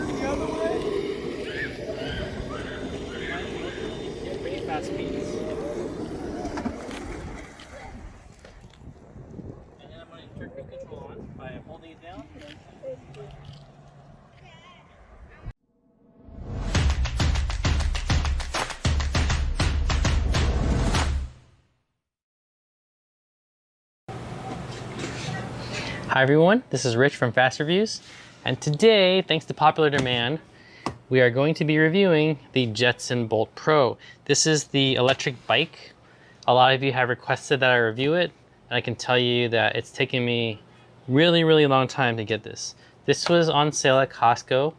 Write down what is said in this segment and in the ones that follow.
the other way. Get pretty fast speeds. And then I'm going to turn cruise control on by holding it down. Hi everyone, this is Rich from FastReviews, and today, thanks to popular demand, we are going to be reviewing the Jetson Bolt Pro. This is the electric bike. A lot of you have requested that I review it, and I can tell you that it's taken me really long time to get this. This was on sale at COSTCO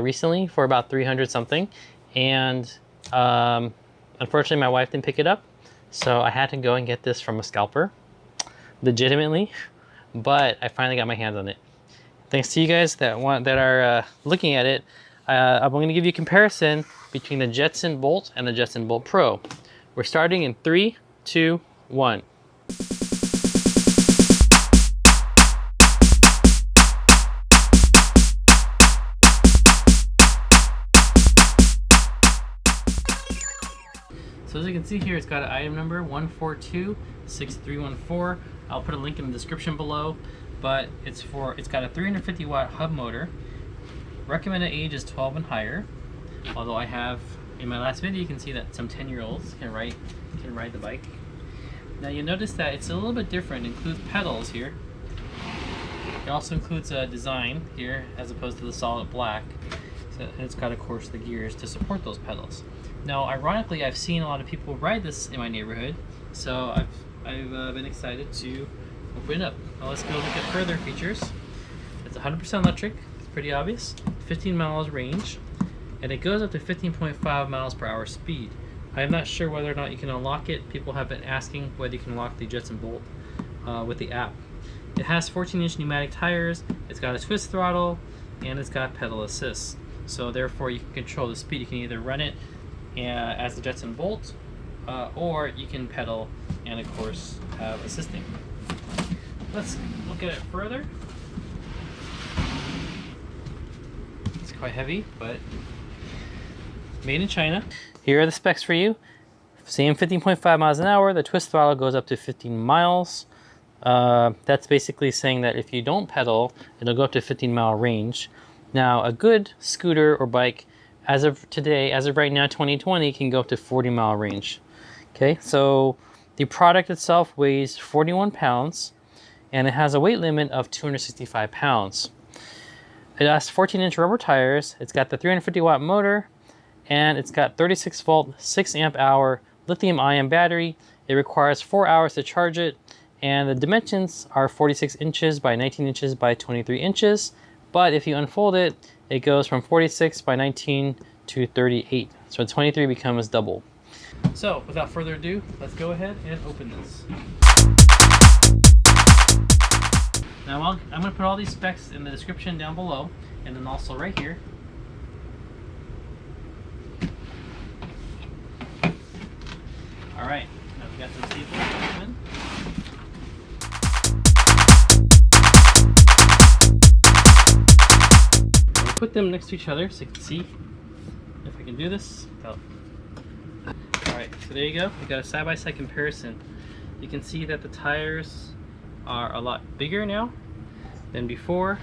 recently for about 300 something, and unfortunately my wife didn't pick it up, so I had to go and get this from a scalper, legitimately. But I finally got my hands on it. Thanks to you guys that are looking at it. I'm going to give you a comparison between the Jetson Bolt and the Jetson Bolt Pro. We're starting in 3, 2, 1. So as you can see here, it's got an item number 1426314. I'll put a link in the description below, but it's got a 350 watt hub motor. Recommended age is 12 and higher. Although I have, in my last video, you can see that some 10-year-olds can ride the bike. Now you'll notice that it's a little bit different. It includes pedals here. It also includes a design here as opposed to the solid black. So it's got, of course, the gears to support those pedals. Now, ironically, I've seen a lot of people ride this in my neighborhood, so I've been excited to open it up. Now let's go look at further features. It's 100% electric. It's pretty obvious. 15 miles range, and it goes up to 15.5 miles per hour speed. I am not sure whether or not you can unlock it. People have been asking whether you can unlock the Jetson Bolt with the app. It has 14-inch pneumatic tires. It's got a twist throttle, and it's got pedal assist. So therefore, you can control the speed. You can either run it as the Jetson Bolt, or you can pedal and of course have assisting. Let's look at it further. It's quite heavy, but made in China. Here are the specs for you. Same 15.5 miles an hour. The twist throttle goes up to 15 miles. That's basically saying that if you don't pedal, it'll go up to 15-mile range. Now, a good scooter or bike, as of today, as of right now, 2020, can go up to 40-mile range. Okay, so the product itself weighs 41 pounds, and it has a weight limit of 265 pounds. It has 14-inch rubber tires. It's got the 350-watt motor, and it's got 36-volt, 6-amp-hour lithium-ion battery. It requires 4 hours to charge it, and the dimensions are 46 inches by 19 inches by 23 inches. But if you unfold it, it goes from 46 by 19 to 38. So 23 becomes double. So without further ado, let's go ahead and open this. Now I'm going to put all these specs in the description down below, and then also right here. All right, now we got some staples open. Put them next to each other so you can see if I can do this. Alright, so there you go. We got a side-by-side comparison. You can see that the tires are a lot bigger now than before.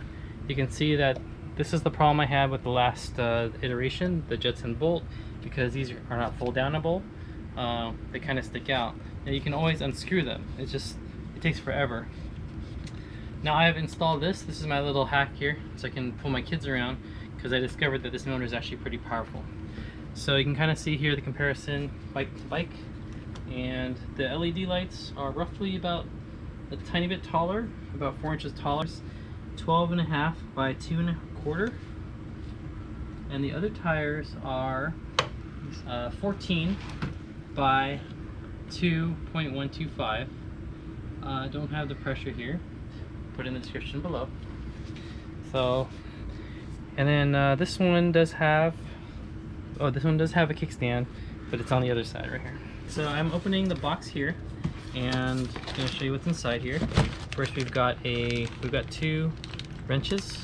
You can see that this is the problem I had with the last iteration, the Jetson Bolt, because these are not fold-downable. They kind of stick out. And you can always unscrew them. It takes forever. Now I have installed this. This is my little hack here, so I can pull my kids around, because I discovered that this motor is actually pretty powerful. So you can kind of see here the comparison bike to bike, and the LED lights are roughly about a tiny bit taller, about 4 inches taller, 12.5 by 2.25, and the other tires are 14 by 2.125. Don't have the pressure here. Put in the description below. So, and then this one does have a kickstand, but it's on the other side right here. So I'm opening the box here, and I'm going to show you what's inside here. First, we've got 2 wrenches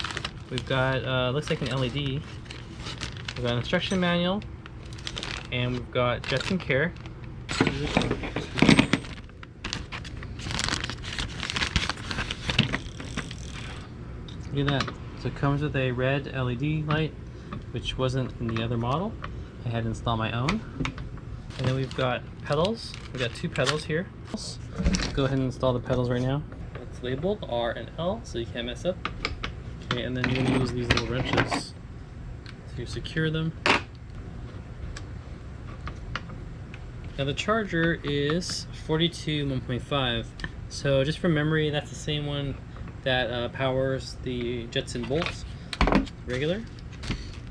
We've got, looks like an LED. We've got an instruction manual, and we've got Jetson Care. Look at that. So it comes with a red LED light, which wasn't in the other model. I had to install my own. And then we've got pedals. We've got 2 pedals here. Let's go ahead and install the pedals right now. It's labeled R and L, so you can't mess up. Okay, and then you're going to use these little wrenches to secure them. Now the charger is 42 1.5. So just from memory, that's the same one that powers the Jetson Bolt regular,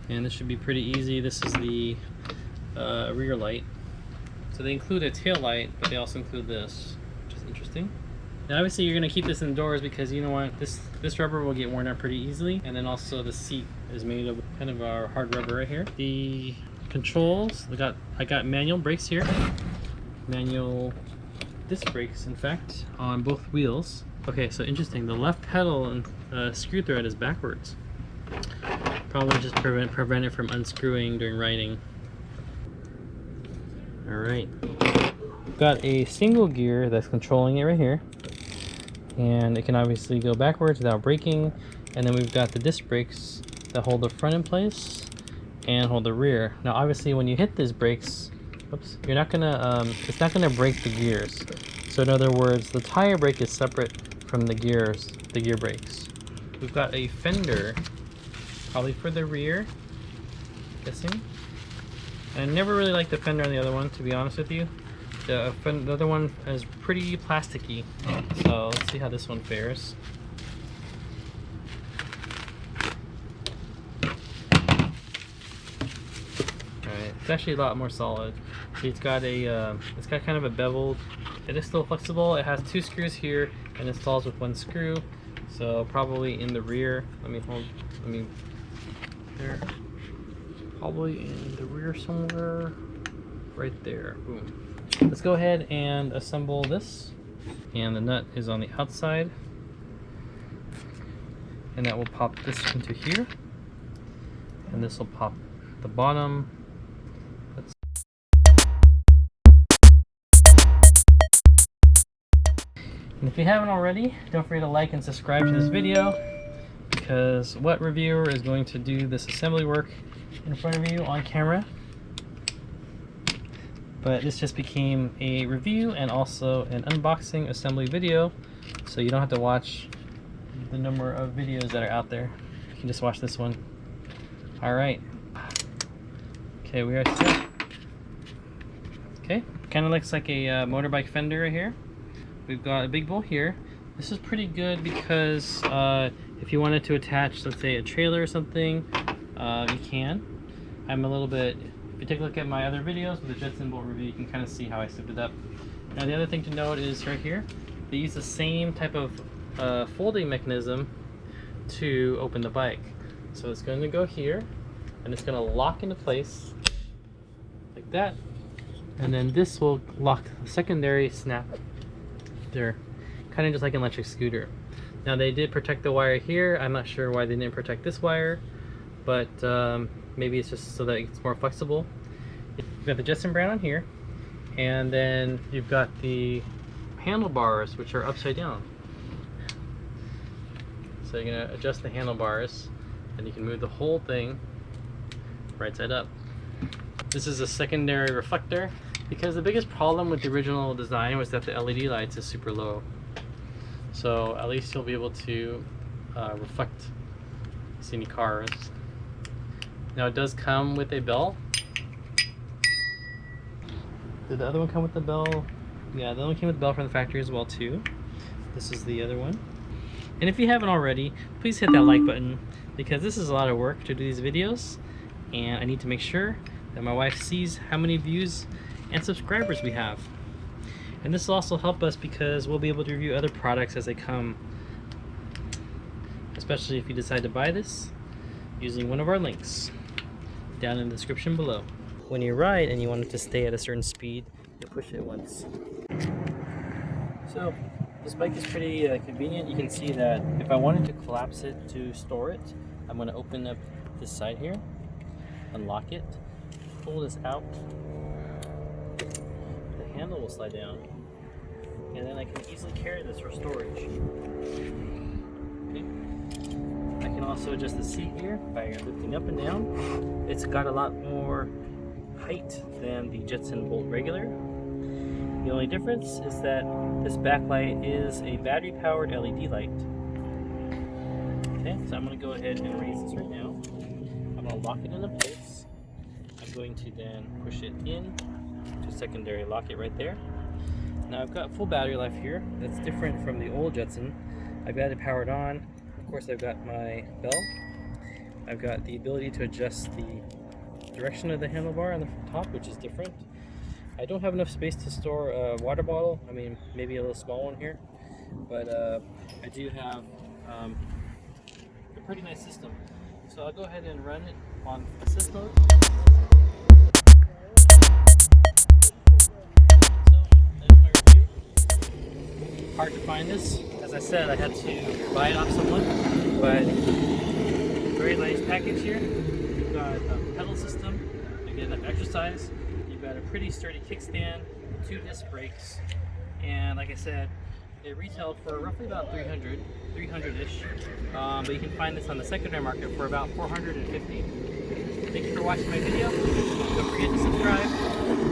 and this should be pretty easy. This is the rear light. So they include a tail light, but they also include this, which is interesting. Now obviously you're going to keep this indoors because you know what, this rubber will get worn out pretty easily, and then also the seat is made of kind of our hard rubber right here. The controls, I got manual brakes here, manual disc brakes in fact on both wheels. Okay, so interesting. The left pedal and screw thread is backwards. Probably just prevent it from unscrewing during riding. All right. Got a single gear that's controlling it right here, and it can obviously go backwards without braking. And then we've got the disc brakes that hold the front in place and hold the rear. Now, obviously, when you hit these brakes, oops, you're not gonna. It's not gonna break the gears. So in other words, the tire brake is separate from the gears, the gear brakes. We've got a fender, probably for the rear, guessing. I never really liked the fender on the other one, to be honest with you. The other one is pretty plasticky, so let's see how this one fares. Alright, it's actually a lot more solid. See, it's got kind of a beveled. It is still flexible. It has 2 screws here and installs with 1 screw. So probably in the rear. There. Probably in the rear somewhere. Right there. Boom. Let's go ahead and assemble this. And the nut is on the outside. And that will pop this into here. And this will pop the bottom. And if you haven't already, don't forget to like and subscribe to this video, because what reviewer is going to do this assembly work in front of you on camera? But this just became a review and also an unboxing assembly video, so you don't have to watch the number of videos that are out there. You can just watch this one. Alright. Okay, we are set. Okay, kind of looks like a motorbike fender right here. We've got a big bowl here. This is pretty good because if you wanted to attach, let's say, a trailer or something, you can. I'm a little bit, if you take a look at my other videos with the Jetson Bolt review, you can kind of see how I set it up. Now the other thing to note is right here, they use the same type of folding mechanism to open the bike. So it's going to go here, and it's going to lock into place like that. And then this will lock the secondary snap there, kind of just like an electric scooter. Now they did protect the wire here. I'm not sure why they didn't protect this wire, but maybe it's just so that it's more flexible. You've got the Jetson brand on here, and then you've got the handlebars, which are upside down. So you're gonna adjust the handlebars, and you can move the whole thing right side up. This is a secondary reflector, because the biggest problem with the original design was that the LED lights is super low. So at least you'll be able to reflect see any cars. Now it does come with a bell. Did the other one come with the bell? Yeah, the other one came with the bell from the factory as well too. This is the other one. And if you haven't already, please hit that like button, because this is a lot of work to do these videos, and I need to make sure that my wife sees how many views and subscribers we have. And this will also help us because we'll be able to review other products as they come, especially if you decide to buy this using one of our links down in the description below. When you ride and you want it to stay at a certain speed, you push it once. So this bike is pretty convenient. You can see that if I wanted to collapse it to store it, I'm going to open up this side here, unlock it, pull this out. The handle will slide down, and then I can easily carry this for storage. Okay. I can also adjust the seat here by lifting up and down. It's got a lot more height than the Jetson Bolt regular. The only difference is that this backlight is a battery-powered LED light. Okay, so I'm going to go ahead and raise this right now. I'm going to lock it into place. I'm going to then push it in to secondary lock it right there. Now I've got full battery life here. That's different from the old Jetson. I've got it powered on. Of course, I've got my bell. I've got the ability to adjust the direction of the handlebar on the top, which is different. I don't have enough space to store a water bottle. I mean, maybe a little small one here, but I do have a pretty nice system. So I'll go ahead and run it on assist mode. So that's my review. Hard to find this. As I said, I had to buy it off someone, but very nice package here. You've got a pedal system to get enough exercise. You've got a pretty sturdy kickstand, 2 disc brakes, and like I said, it retailed for roughly about 300-ish, but you can find this on the secondary market for about $450. Thank you for watching my video. Don't forget to subscribe.